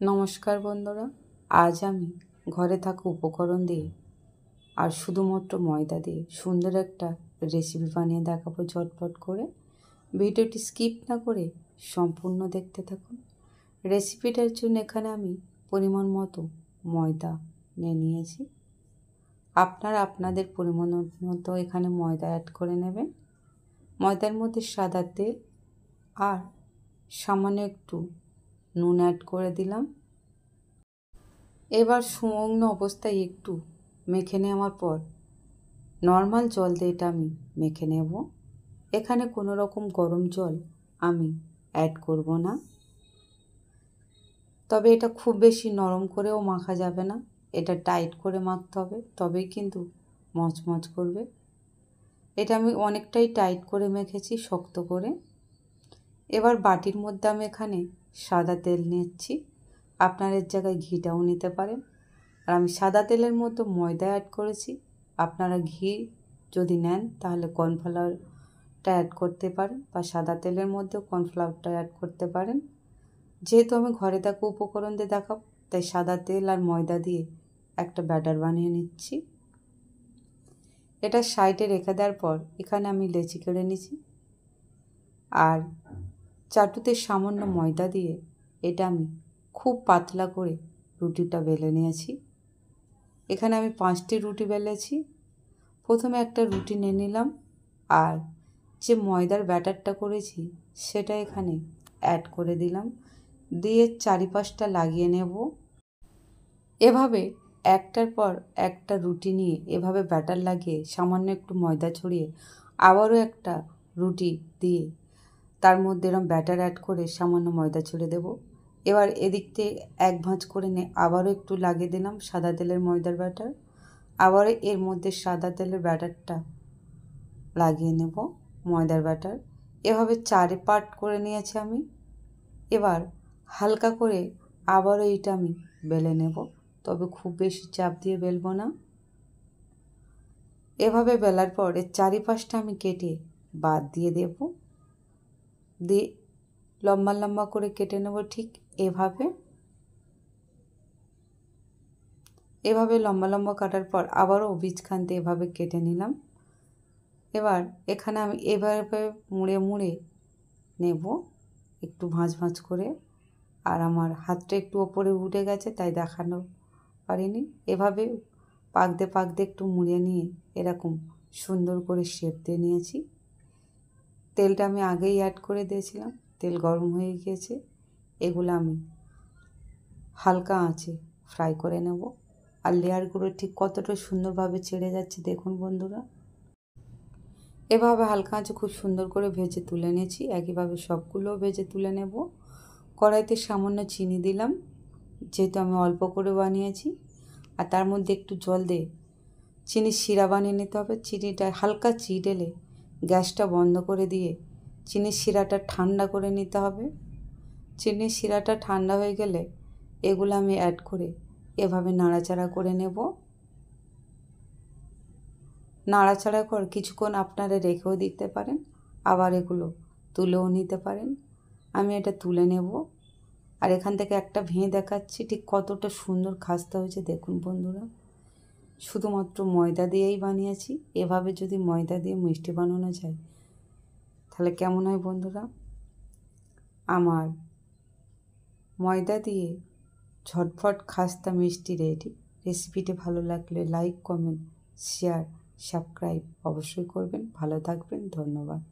নমস্কার বন্ধুরা, আজ আমি ঘরে থাকা উপকরণ দিয়ে আর শুধুমাত্র ময়দা দিয়ে সুন্দর একটা রেসিপি বানিয়ে দেখাবো ঝটপট করে। ভিডিওটি স্কিপ না করে সম্পূর্ণ দেখতে থাকুন। রেসিপিটার জন্য এখানে আমি পরিমাণ মতো ময়দা নিয়েছি। আপনারা আপনাদের পরিমাণ মতো এখানে ময়দা অ্যাড করে নেবেন। ময়দার মধ্যে সাদা তেল আর সামান্য একটু নুন অ্যাড করে দিলাম। এবার শুকনো অবস্থায় একটু মেখে নেওয়ার পর নর্মাল জল দিয়ে এটা আমি মেখে নেব। এখানে কোনো রকম গরম জল আমি অ্যাড করব না, তবে এটা খুব বেশি নরম করেও মাখা যাবে না, এটা টাইট করে মাখতে হবে, তবেই কিন্তু মচমচ করবে। এটা আমি অনেকটাই টাইট করে মেখেছি, শক্ত করে। এবার বাটির মধ্যে আমি এখানে সাদা তেল নিচ্ছি, আপনার এর জায়গায় ঘিটাও নিতে পারেন। আর আমি সাদা তেলের মধ্যে ময়দা অ্যাড করেছি। আপনারা ঘি যদি নেন তাহলে কর্নফ্লাওয়ারটা অ্যাড করতে পারেন, বা সাদা তেলের মধ্যেও কর্নফ্লাওয়ারটা অ্যাড করতে পারেন। যেহেতু আমি ঘরে থাকা উপকরণ দিয়ে দেখাবো, তাই সাদা তেল আর ময়দা দিয়ে একটা ব্যাটার বানিয়ে নিচ্ছি। এটা সাইডে রেখে দেওয়ার পর এখানে আমি লেচি কেটে নিচ্ছি, আর চাটুতে সামান্য ময়দা দিয়ে এটা আমি খুব পাতলা করে রুটিটা বেলে নিয়েছি। এখানে আমি 5টি রুটি বেলেছি। প্রথমে একটা রুটি নিয়ে নিলাম, আর যে ময়দার ব্যাটারটা করেছি সেটা এখানে অ্যাড করে দিলাম, দিয়ে চারিপাশটা লাগিয়ে নেব। এভাবে একটার পর একটা রুটি নিয়ে এভাবে ব্যাটার লাগিয়ে সামান্য একটু ময়দা ছড়িয়ে আবারও একটা রুটি দিয়ে তার মধ্যে এরকম ব্যাটার অ্যাড করে সামান্য ময়দা ছড়িয়ে দেব। এবার এদিক থেকে এক ভাঁজ করে নিয়ে আবারও একটু লাগিয়ে দিলাম সাদা তেলের ময়দার ব্যাটার। আবারও এর মধ্যে সাদা তেলের ব্যাটারটা লাগিয়ে নেব, ময়দার ব্যাটার। এভাবে 4 পার্ট করে নিয়েছি আমি। এবার হালকা করে আবারও এটা আমি বেলে নেব, তবে খুব বেশি চাপ দিয়ে বেলবো না। এভাবে বেলার পর এর চারিপাশটা আমি কেটে বাদ দিয়ে দেব, দিয়ে লম্বা লম্বা করে কেটে নেব ঠিক এভাবে। এভাবে লম্বা লম্বা কাটার পর আবারও বীজখান দিয়ে এভাবে কেটে নিলাম। এবার এখানে আমি এভাবে মুড়ে মুড়ে নেব একটু ভাঁজ ভাঁজ করে, আর আমার হাতটা একটু ওপরে উঠে গেছে তাই দেখানো পারিনি। এভাবে পাকতে পাকতে একটু মুড়ে নিয়ে এরকম সুন্দর করে শেপ দিয়ে নিয়েছি। তেলটা আমি আগেই অ্যাড করে দিয়েছিলাম, তেল গরম হয়ে গিয়েছে। এগুলো আমি হালকা আঁচে ফ্রাই করে নেব। আর লেয়ারগুলো ঠিক কতটা সুন্দরভাবে ছেড়ে যাচ্ছে দেখুন বন্ধুরা। এভাবে হালকা আঁচে খুব সুন্দর করে ভেজে তুলে নিয়েছি। একইভাবে সবগুলোও ভেজে তুলে নেব। কড়াইতে সামান্য চিনি দিলাম, যেহেতু আমি অল্প করে বানিয়েছি, আর তার মধ্যে একটু জল দিয়ে চিনির শিরা বানিয়ে নিতে হবে। চিনিটা হালকা চিট এলে গ্যাসটা বন্ধ করে দিয়ে চিনির শিরাটা ঠান্ডা করে নিতে হবে। চিনির শিরাটা ঠান্ডা হয়ে গেলে এগুলো আমি অ্যাড করে এভাবে নাড়াচাড়া করে নেব। নাড়াচাড়া করে কিছুক্ষণ আপনারা রেখেও দিতে পারেন, আবার এগুলো তুলেও নিতে পারেন। আমি এটা তুলে নেব, আর এখান থেকে একটা ভেঙে দেখাচ্ছি ঠিক কতটা সুন্দর খাস্তা হয়েছে দেখুন বন্ধুরা। শুধুমাত্র ময়দা দিয়েই বানিয়েছি। এভাবে যদি ময়দা দিয়ে মিষ্টি বানানো যায় তাহলে কেমন হয় বন্ধুরা। আমার ময়দা দিয়ে ঝটফট খাস্তা মিষ্টি রেডি। রেসিপিটি ভালো লাগলে লাইক, কমেন্ট, শেয়ার, সাবস্ক্রাইব অবশ্যই করবেন। ভালো থাকবেন, ধন্যবাদ।